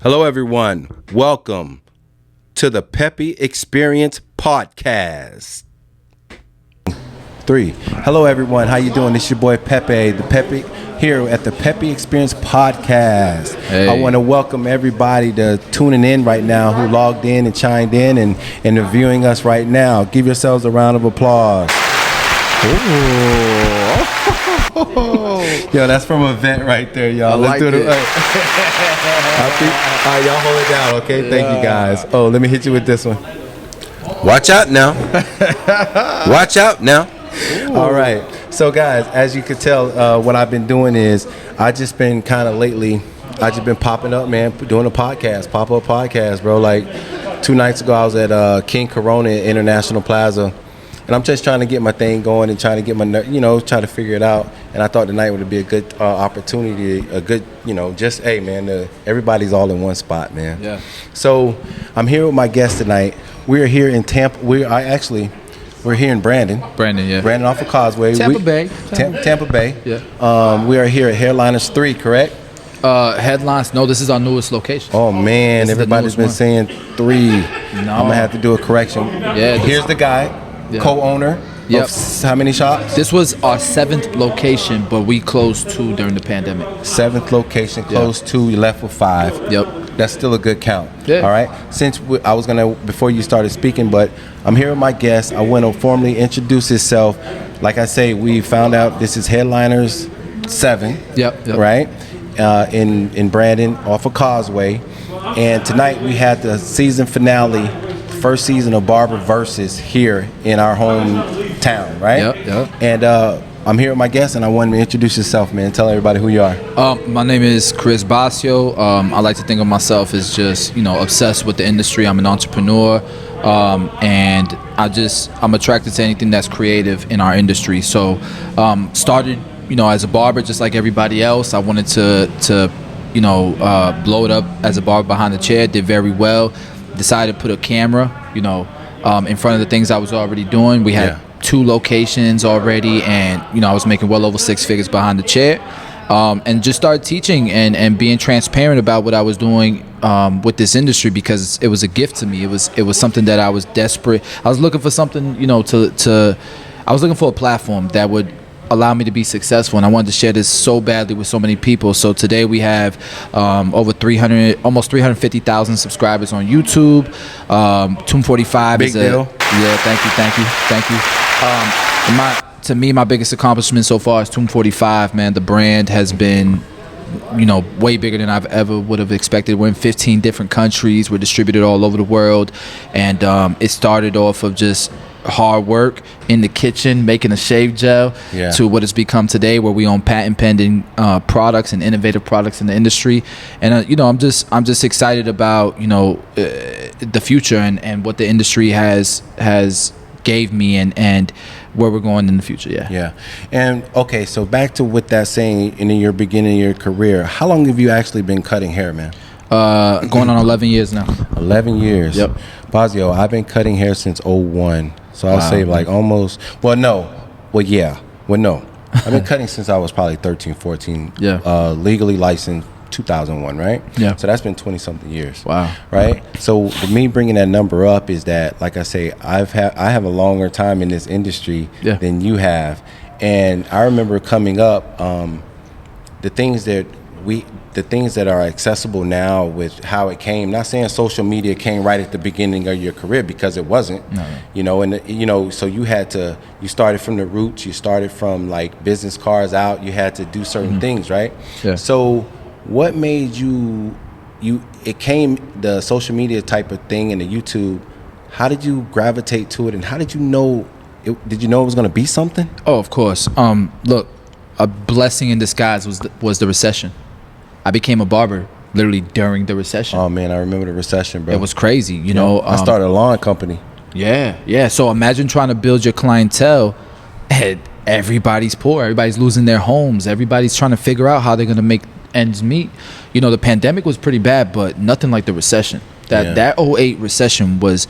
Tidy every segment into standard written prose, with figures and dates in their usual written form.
Hello, everyone. Welcome to the Pepe Experience Podcast. 3. Hello, everyone. How you doing? This is your boy Pepe, the Pepe here at the Pepe Experience Podcast. Hey. I want to welcome everybody to tuning in right now who logged in and chimed in and are viewing us right now. Give yourselves a round of applause. Yo, that's from a vet right there, y'all. Let's do it. All right, y'all hold it down, okay? Thank you, guys. Oh, let me hit you with this one. Watch out now. Watch out now. All right. So, guys, as you can tell, what I've been doing is I just been kind of lately, I just been popping up, man, doing a podcast, pop-up podcast, bro. Like 2 nights ago, I was at King Corona International Plaza. And I'm just trying to get my thing going and trying to get my, try to figure it out. And I thought tonight would be a good opportunity, a good, just, hey, man, everybody's all in one spot, man. Yeah. So I'm here with my guest tonight. We're here in Tampa. We're here in Brandon. Yeah. Brandon off of Causeway. Tampa Bay. Tampa Bay. Yeah. We are here at Headliners 3, correct? Headlines. No, this is our newest location. Oh, man. Everybody's been saying 3. No. I'm going to have to do a correction. Yeah. Here's the guy. Yeah. Co-owner Yep. of how many shops? This was our 7th location, but we closed 2 during the pandemic. 7th location, closed 2, you left with 5. Yep. That's still a good count. Yeah. All right. Since I was going to, before you started speaking, but I'm here with my guest. I want to formally introduce himself. Like I say, we found out this is Headliners 7. Yep. Right? In Brandon off of Causeway. And tonight we had the season finale, first season of Barberzustv here in our hometown, right? Yep. And I'm here with my guest, and I want him to introduce yourself, man. Tell everybody who you are. My name is Chris Basio. I like to think of myself as just, obsessed with the industry. I'm an entrepreneur, and I'm attracted to anything that's creative in our industry. So, started, as a barber, just like everybody else. I wanted to blow it up as a barber behind the chair. Did very well. Decided to put a camera, in front of the things I was already doing. We had 2 locations already, and I was making well over 6 figures behind the chair, and just started teaching and being transparent about what I was doing with this industry, because it was a gift to me. It was something that I was desperate. I was looking for something, I was looking for a platform that would allow me to be successful, and I wanted to share this so badly with so many people. So today we have almost 350,000 subscribers on YouTube. Tomb 45 Big is deal. Yeah, thank you. To me, my biggest accomplishment so far is Tomb 45. Man, the brand has been way bigger than I've ever would have expected. We're in 15 different countries. We're distributed all over the world, and it started off of just hard work in the kitchen making a shave gel to what it's become today, where we own patent pending products and innovative products in the industry. And I'm just excited about the future and what the industry has gave me and where we're going in the future. Yeah. And okay, so back to what that's saying, in your beginning of your career, how long have you actually been cutting hair, man? Going on 11 years now. 11 years. Yep. Bazio, I've been cutting hair since 01. So I'll say like almost, no. I've been cutting since I was probably 13, 14. Yeah. Legally licensed 2001, right? Yeah. So that's been 20-something years. Wow. Right? So me bringing that number up is that, like I say, I have a longer time in this industry than you have. And I remember coming up, the things that are accessible now with how it came, not saying social media came right at the beginning of your career, because it wasn't. No. So you started from the roots, you started from like business cards out, you had to do certain things, right? Yeah. So what made it came, the social media type of thing and the YouTube, how did you gravitate to it, and how did you know did you know it was going to be something? Oh, of course. Look, a blessing in disguise was the recession. I became a barber literally during the recession. Oh man, I remember the recession, bro. It was crazy, you know. I started a lawn company. Yeah. So imagine trying to build your clientele, and everybody's poor, everybody's losing their homes, everybody's trying to figure out how they're gonna make ends meet. The pandemic was pretty bad, but nothing like the recession. That 08 recession was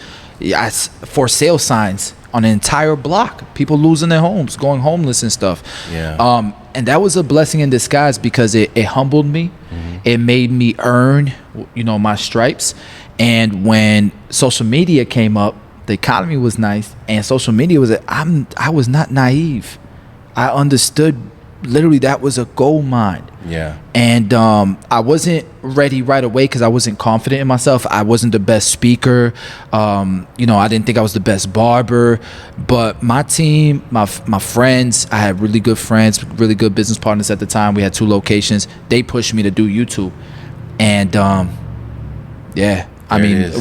for sale signs on an entire block, people losing their homes, going homeless and stuff. And that was a blessing in disguise, because it humbled me. It made me earn my stripes. And when social media came up, the economy was nice, and social media was I was not naive. I understood literally that was a gold mine. Yeah. And I wasn't ready right away because I wasn't confident in myself. I wasn't the best speaker. I didn't think I was the best barber. But my team, my friends, I had really good friends, really good business partners at the time. We had 2 locations. They pushed me to do YouTube. And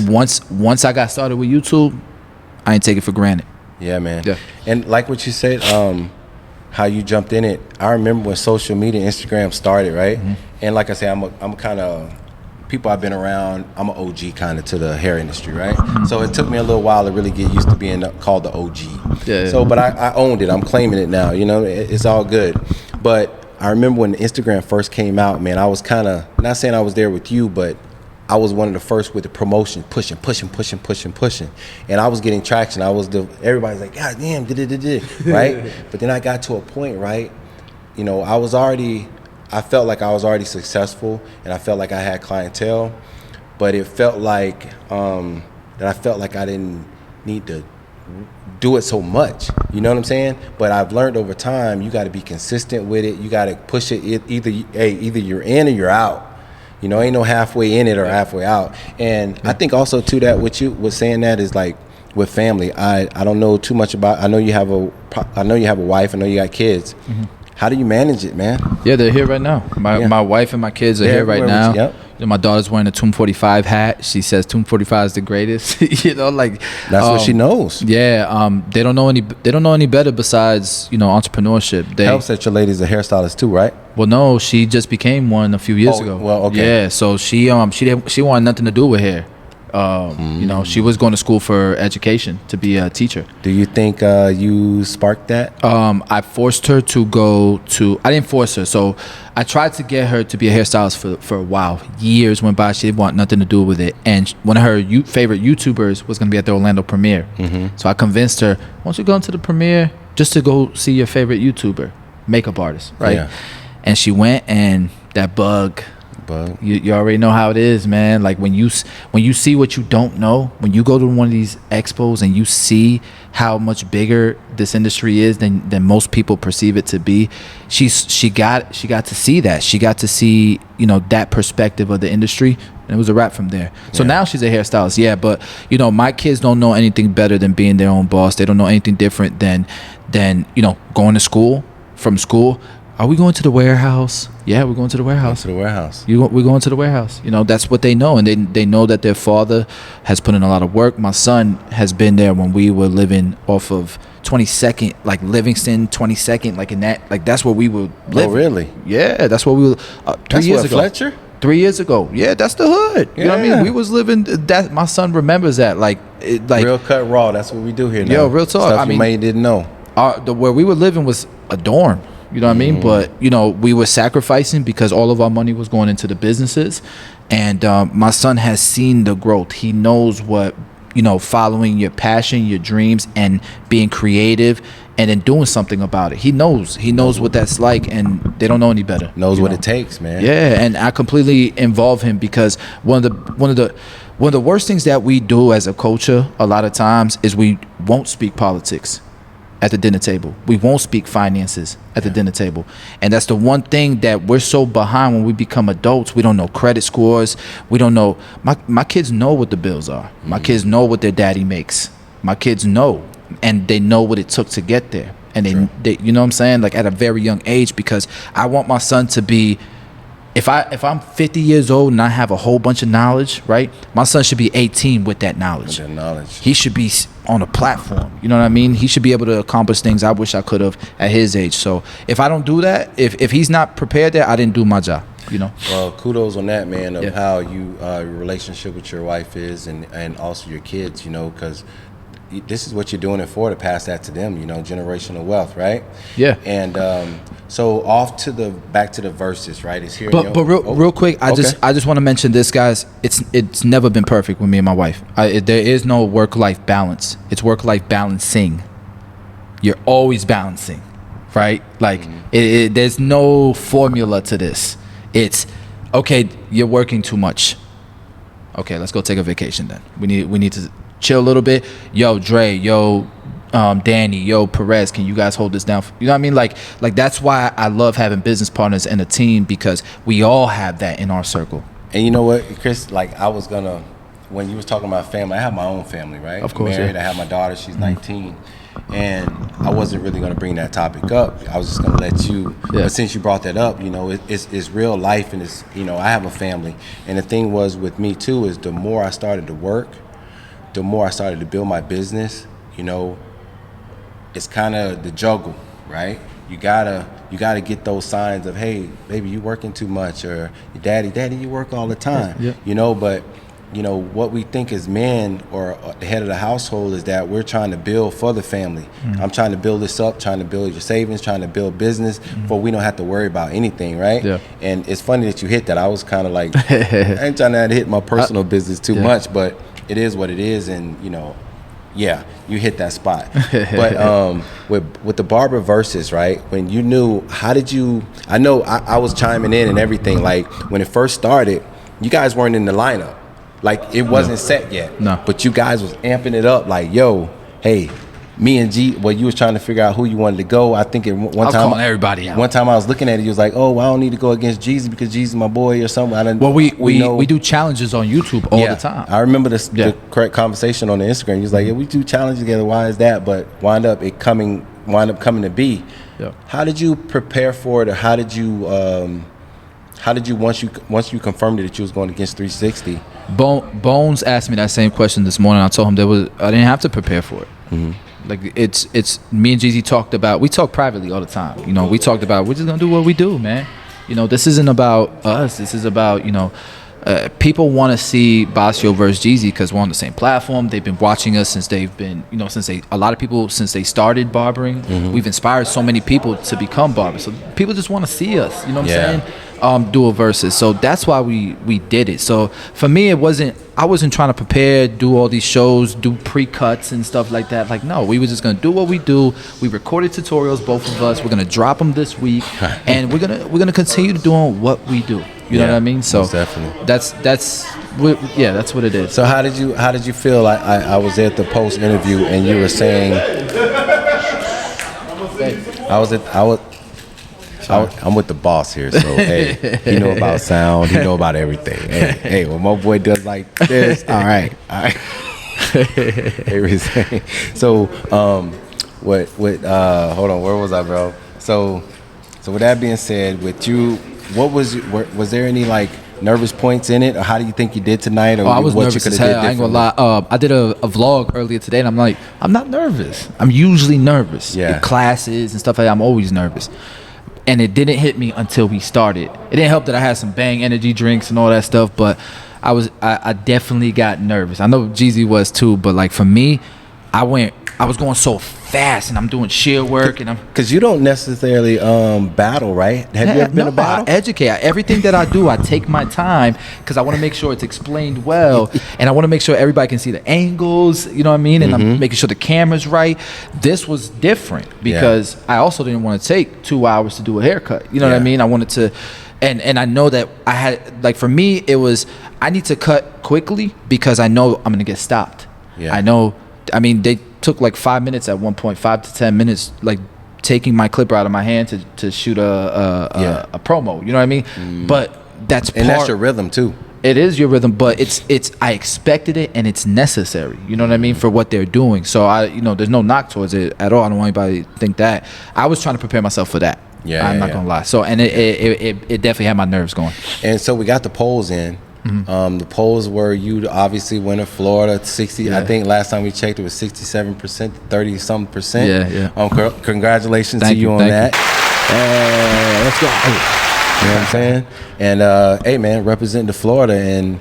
once I got started with YouTube, I didn't take it for granted. Yeah, man. Yeah. And like what you said, how you jumped in it. I remember when social media, Instagram started, right? Mm-hmm. And like I said, I'm kind of, people I've been around, I'm an OG kind of to the hair industry, right? Mm-hmm. So it took me a little while to really get used to being called the OG. Yeah. So, but I owned it. I'm claiming it now. It's all good. But I remember when Instagram first came out, man, I was kind of, not saying I was there with you, but I was one of the first with the promotion, pushing. And I was getting traction. Everybody's like, God damn, right? But then I got to a point, right? I felt like I was already successful, and I felt like I had clientele, but it felt like, that I felt like I didn't need to do it so much. You know what I'm saying? But I've learned over time, you got to be consistent with it. You got to push it. Either you're in or you're out. Ain't no halfway in it or halfway out. And I think also too that what you was saying that is like with family. I don't know too much about. I know you have a wife. I know you got kids. Mm-hmm. How do you manage it, man? Yeah, they're here right now. My wife and my kids are here right now. Yep. My daughter's wearing a Tomb 45 hat. She says Tomb 45 is the greatest. That's what she knows. Yeah. They don't know any better besides entrepreneurship. Helps that your lady's a hairstylist too, right? Well, no, she just became one a few years ago. Well, okay. Yeah. So she wanted nothing to do with hair. She was going to school for education to be a teacher. Do you think you sparked that? I forced her to go to. I didn't force her. So I tried to get her to be a hairstylist for a while. Years went by. She didn't want nothing to do with it. And one of her favorite YouTubers was going to be at the Orlando premiere. Mm-hmm. So I convinced her, why don't you go into the premiere just to go see your favorite YouTuber, makeup artist, right? Yeah. And she went, and that bug. You already know how it is, man. Like when you see what you don't know, when you go to one of these expos and you see how much bigger this industry is than most people perceive it to be, she got to see that. She got to see that perspective of the industry, and it was a wrap from there. So now she's a hairstylist, yeah. But my kids don't know anything better than being their own boss. They don't know anything different than going to school. From school, are we going to the warehouse? Yeah, we're going to the warehouse. We're going to the warehouse. That's what they know, and they know that their father has put in a lot of work. My son has been there when we were living off of 22nd, like Livingston, 22nd, like in that, like that's where we were living. Oh, really? Yeah, that's where we were. 3 years ago. Fletcher? 3 years ago. Yeah, that's the hood. You know what I mean? We was living that. My son remembers that. Like real cut raw. That's what we do here now. Yo, real talk. Stuff you may didn't know. Where we were living was a dorm. You know what I mean? But, we were sacrificing because all of our money was going into the businesses. And my son has seen the growth. He knows what, following your passion, your dreams, and being creative and then doing something about it. He knows what that's like, and they don't know any better. Knows what it takes, man. Yeah, and I completely involve him because one of the worst things that we do as a culture a lot of times is we won't speak politics at the dinner table. We won't speak finances at the dinner table. And that's the one thing that we're so behind when we become adults. We don't know credit scores. We don't know. My kids know what the bills are. My kids know what their daddy makes. My kids know. And they know what it took to get there. And they you know what I'm saying? Like at a very young age, because I want my son to be, if I'm 50 years old and I have a whole bunch of knowledge, right? My son should be 18 with that knowledge. He should be on a platform. You know what I mean? He should be able to accomplish things I wish I could have at his age. So if I don't do that, if he's not prepared there, I didn't do my job. Well, kudos on that, man, of how you your relationship with your wife is, and also your kids. Because this is what you're doing it for, to pass that to them. Generational wealth, right? Yeah. And so back to the verses, right? It's here. But real quick, I just want to mention this, guys. It's never been perfect with me and my wife. There is no work-life balance. It's work-life balancing. You're always balancing, right? Like there's no formula to this. It's okay. You're working too much. Okay, let's go take a vacation then. We need to chill a little bit. Yo, Dre, yo, Danny, yo, Perez, can you guys hold this down? You know what I mean? Like that's why I love having business partners and a team, because we all have that in our circle. And you know what, Chris, like I was gonna, when you was talking about family, I have my own family, right? Of course, married, yeah. I have my daughter, she's 19. And I wasn't really gonna bring that topic up. I was just gonna let you, but since you brought that up, you know, it's real life, and it's, you know, I have a family. And the thing was with me too, is the more I started to work, the more I started to build my business, you know, it's kind of the juggle, right? You gotta get those signs of, hey, baby, you working too much, or daddy, you work all the time, you know. But you know what we think as men or the head of the household is that we're trying to build for the family. I'm trying to build this up, trying to build your savings, trying to build business, for we don't have to worry about anything, right? And it's funny that you hit that. I was kind of like, I ain't trying to hit my personal business too much, but it is what it is, and you know. Yeah, you hit that spot. But with the Barberzustv, right? When you knew, how did you? I know I was chiming in and everything. Like when it first started, you guys weren't in the lineup. Like it wasn't set yet. No. But you guys was amping it up. Like, yo, hey, me and G. Well, you was trying to figure out who you wanted to go. I think one time, I was calling everybody out. One time I was looking at it, you was like, oh, well, I don't need to go against Jeezy because Jeezy's my boy or something. Well, we do challenges on YouTube all the time. I remember the correct conversation on the Instagram. You was like, yeah, we do challenges together. Why is that? But wind up coming to be. Yeah. How did you prepare for it, or how did you once you confirmed that you was going against 360? Bones asked me that same question this morning. I told him I didn't have to prepare for it. Like it's me and Jeezy we talk privately all the time. You know, we talked about, we're just gonna do what we do, man. You know, this isn't about us. This is about, you know, people want to see Basio versus Jeezy because we're on the same platform. They've been watching us since they've been, you know, since they started barbering. We've inspired so many people to become barbers. So people just want to see us, you know what I'm saying? Do a versus. So that's why we did it. So for me, I wasn't trying to prepare, do all these shows, do pre-cuts and stuff like that. Like, no, we were just going to do what we do. We recorded tutorials, both of us. We're going to drop them this week, and we're going to continue doing what we do. You know what I mean? So definitely. That's what it is. So how did you feel? I was at the post interview and you were saying I'm with the boss here, so hey, he know about sound, he know about everything. Hey, when my boy does like this, all right. So, hold on, where was I, bro? So with that being said, with you, was there any like nervous points in it, or how do you think you did tonight, or I was what nervous you could as have hell. did I ain't gonna lie. I did a vlog earlier today, and I'm like, I'm not nervous. I'm usually nervous. Yeah. In classes and stuff like that, I'm always nervous. And it didn't hit me until we started. It didn't help that I had some Bang energy drinks and all that stuff, but I definitely got nervous. I know Jeezy was too, but like for me, I was going so fast, and I'm doing shear work, and because you don't necessarily battle, right? Have you ever been a battle? I educate. Everything that I do, I take my time because I want to make sure it's explained well, and I want to make sure everybody can see the angles. You know what I mean? And I'm making sure the camera's right. This was different because I also didn't want to take 2 hours to do a haircut. You know what I mean? I wanted to, and I know that I had, like, for me, it was, I need to cut quickly because I know I'm gonna get stopped. Yeah. I know. I mean, they took like 5 minutes at one point, 5 to 10 minutes, like taking my clipper out of my hand to shoot a promo. You know what I mean? But that's your rhythm too. It is your rhythm, but it's I expected it, and it's necessary. You know what I mean, for what they're doing. So there's no knock towards it at all. I don't want anybody to think that. I was trying to prepare myself for that. I'm not gonna lie. So it definitely had my nerves going. And so we got the polls in. The polls were you obviously winner Florida 60. I think last time we checked it was 67%, 30-something%. Yeah. Congratulations to you on that. Let's go. You know what I'm saying? And hey man, representing the Florida, and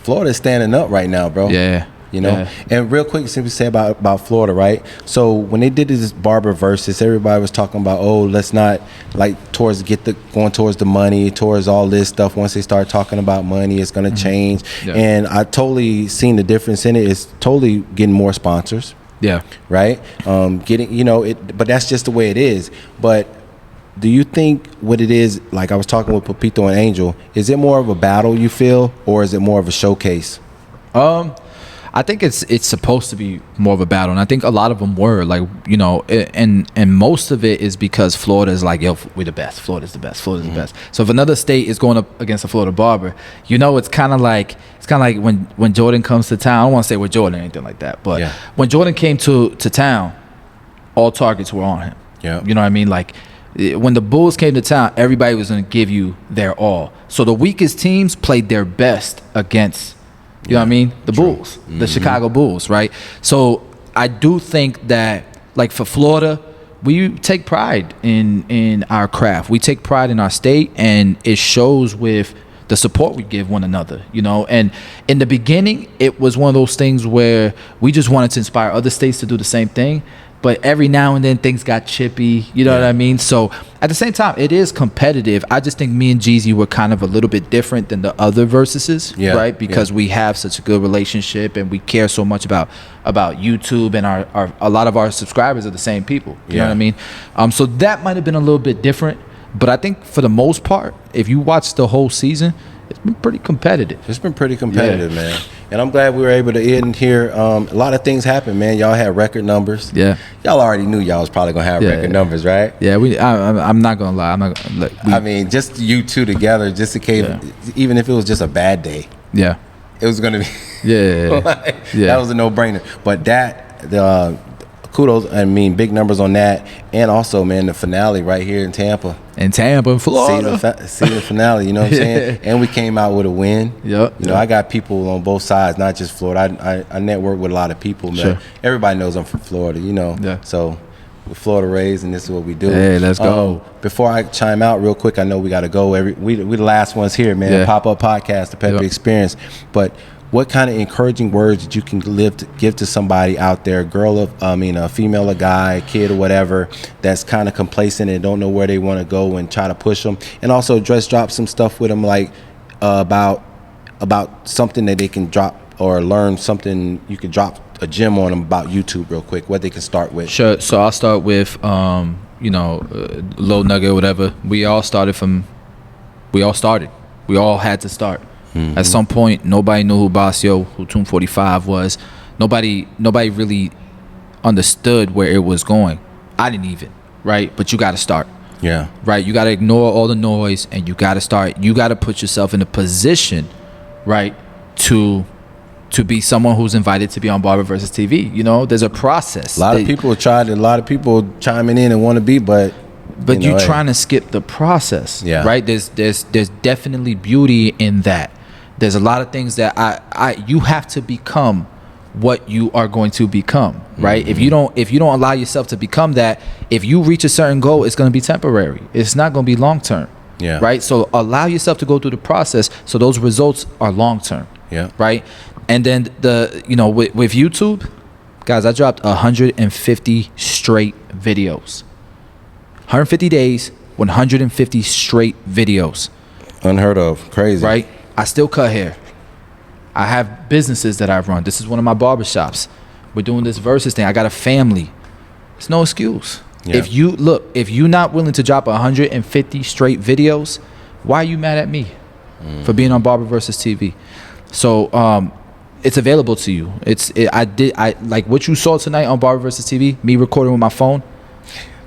Florida is standing up right now, bro. Yeah. You know, and real quick, since we say about Florida, right? So when they did this Barberzustv, everybody was talking about, oh, let's not like going towards the money, towards all this stuff. Once they start talking about money, it's gonna change. Yeah. And I totally seen the difference in it. It's totally getting more sponsors. Yeah. Right. Getting, but that's just the way it is. But do you think what it is, like I was talking with Pepito and Angel, is it more of a battle you feel, or is it more of a showcase? I think it's supposed to be more of a battle, and I think a lot of them were like, you know, and most of it is because Florida is like, yo, we're the best. Florida's the best. Florida's the best. So if another state is going up against a Florida barber, you know, it's kind of like when Jordan comes to town. I don't want to say with Jordan or anything like that, but when Jordan came to town, all targets were on him. Yeah, you know what I mean? Like when the Bulls came to town, everybody was going to give you their all. So the weakest teams played their best against. You know what I mean? The Bulls, the Chicago Bulls, right? So I do think that, like for Florida, we take pride in our craft. We take pride in our state, and it shows with the support we give one another, you know? And in the beginning, it was one of those things where we just wanted to inspire other states to do the same thing. But every now and then things got chippy, you know what I mean? So at the same time, it is competitive. I just think me and Jeezy were kind of a little bit different than the other versuses, right? Because we have such a good relationship and we care so much about YouTube, and our a lot of our subscribers are the same people. You know what I mean? So that might have been a little bit different. But I think for the most part, if you watch the whole season, it's been pretty competitive. It's been pretty competitive, man. And I'm glad we were able to end here. A lot of things happened, man. Y'all had record numbers. Yeah. Y'all already knew y'all was probably going to have record numbers, right? Yeah, I'm not going to lie. I'm not gonna, I mean, just you two together, just in case, even if it was just a bad day. Yeah. It was going to be. That was a no-brainer. But kudos, I mean, big numbers on that. And also, man, the finale right here in Tampa. In Florida. Season finale, you know what I'm saying? And we came out with a win. You know, I got people on both sides, not just Florida. I network with a lot of people, man. Everybody knows I'm from Florida, you know. So we're Florida raised, and this is what we do. Hey, let's go. Before I chime out real quick, I know we got to go. We the last ones here, man. Pop-up podcast, the Pepe Experience. But what kind of encouraging words that you can give to somebody out there, a female, a guy, a kid, or whatever, that's kind of complacent and don't know where they want to go, and try to push them, and also drop some stuff with them, like about something that they can drop or learn something. You could drop a gem on them about YouTube real quick, what they can start with. Sure. So I'll start with low nugget or whatever. We all started. We all had to start. At some point, nobody knew who Basio, who Tomb 45 was. Nobody really understood where it was going. I didn't even, right? But you got to start. Yeah. Right? You got to ignore all the noise, and you got to start. You got to put yourself in a position, right, to be someone who's invited to be on Barberzustv. You know, there's a process. A lot of people tried. A lot of people chiming in and want to be, but you're trying to skip the process. Yeah. Right? There's definitely beauty in that. There's a lot of things that you have to become what you are going to become, right? If you don't allow yourself to become that, if you reach a certain goal, it's going to be temporary. It's not going to be long term. Yeah. Right? So allow yourself to go through the process so those results are long term. Yeah. Right? And then with YouTube, guys, I dropped 150 straight videos. 150 days, 150 straight videos. Unheard of. Crazy. Right? I still cut hair. I have businesses that I've run. This is one of my barbershops. We're doing this versus thing. I got a family. It's no excuse. Yeah. If you're not willing to drop 150 straight videos, why are you mad at me for being on Barberzustv? So it's available to you. I like what you saw tonight on Barberzustv, me recording with my phone.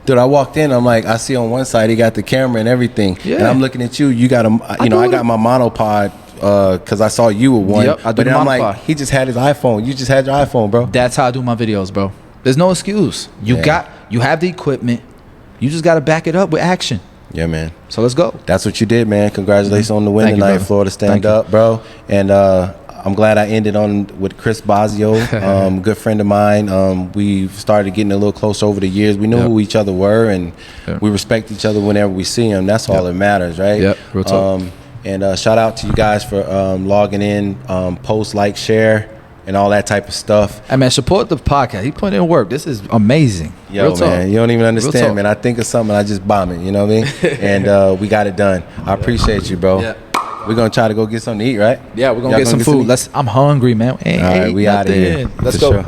Dude, I walked in. I'm like, I see on one side he got the camera and everything, and I'm looking at you. You got I got my monopod because I saw you with one. Yep, I do. But then I'm like, he just had his iPhone. You just had your iPhone, bro. That's how I do my videos, bro. There's no excuse. You have the equipment. You just got to back it up with action. Yeah, man. So let's go. That's what you did, man. Congratulations on the win tonight, Florida. Stand up, bro. And I'm glad I ended on with Chris Basio, good friend of mine. We started getting a little close over the years. We knew who each other were, and we respect each other whenever we see them. That's all that matters, right? Yep, real talk. And shout out to you guys for logging in, post, like, share, and all that type of stuff. Hey, man, support the podcast. He put in work. This is amazing. Yo, real man, you don't even understand, man. I think of something, I just bomb it, you know what I mean? And we got it done. I appreciate you, bro. Yeah. We're going to try to go get something to eat, right? Yeah, we're going to get some food. I'm hungry, man. All right, we out of here. Let's go. Sure.